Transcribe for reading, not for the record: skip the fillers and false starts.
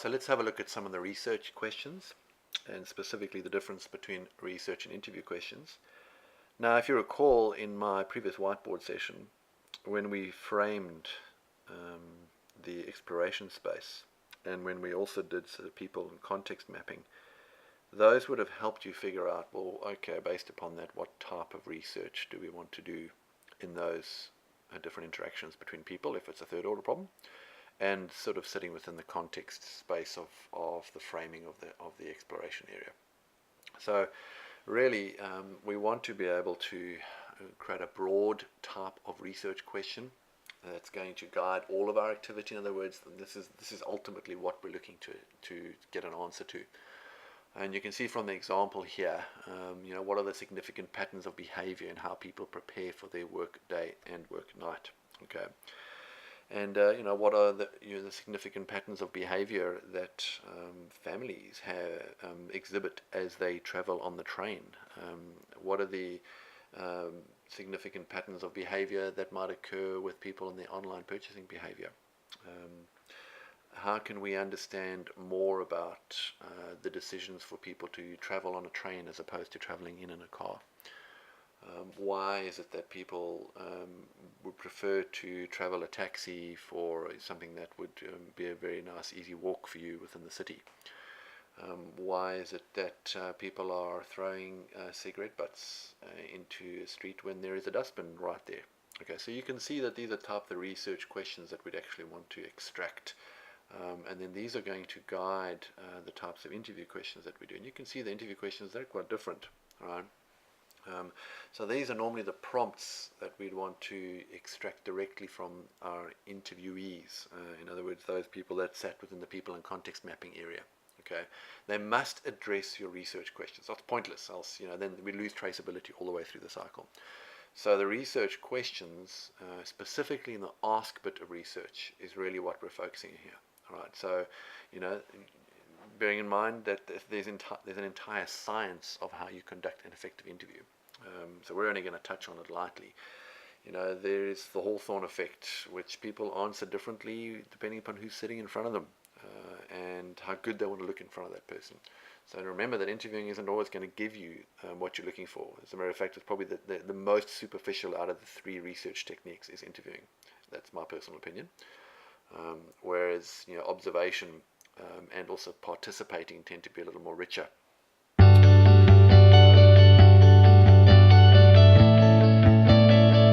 so let's have a look at some of the research questions, and specifically the difference between research and interview questions. Now, if you recall in my previous whiteboard session, when we framed the exploration space, and when we also did sort of people and context mapping, those would have helped you figure out, well, okay, based upon that, what type of research do we want to do in those different interactions between people, if it's a third order problem, and sort of sitting within the context space of the framing of the exploration area. So really, we want to be able to create a broad type of research question that's going to guide all of our activity. In other words, this is ultimately what we're looking to get an answer to. And you can see from the example here, what are the significant patterns of behavior and how people prepare for their work day and work night. Okay. And what are the significant patterns of behavior that families exhibit as they travel on the train? What are the significant patterns of behavior that might occur with people in their online purchasing behavior? How can we understand more about the decisions for people to travel on a train as opposed to traveling in a car? Why is it that people would prefer to travel a taxi for something that would be a very nice easy walk for you within the city? Why is it that people are throwing cigarette butts into a street when there is a dustbin right there? Okay, so you can see that these are type of the research questions that we'd actually want to extract. And then these are going to guide the types of interview questions that we do. And you can see the interview questions, they're quite different, right? So these are normally the prompts that we'd want to extract directly from our interviewees. In other words, those people that sat within the people and context mapping area. Okay, they must address your research questions. That's pointless, else then we lose traceability all the way through the cycle. So the research questions, specifically in the ask bit of research, is really what we're focusing on here. All right, so bearing in mind that there's an entire science of how you conduct an effective interview. So we're only going to touch on it lightly. There is the Hawthorne effect, which people answer differently depending upon who's sitting in front of them and how good they want to look in front of that person. So remember that interviewing isn't always going to give you what you're looking for. As a matter of fact, it's probably the most superficial out of the three research techniques is interviewing. That's my personal opinion. Whereas observation and also participating tend to be a little more richer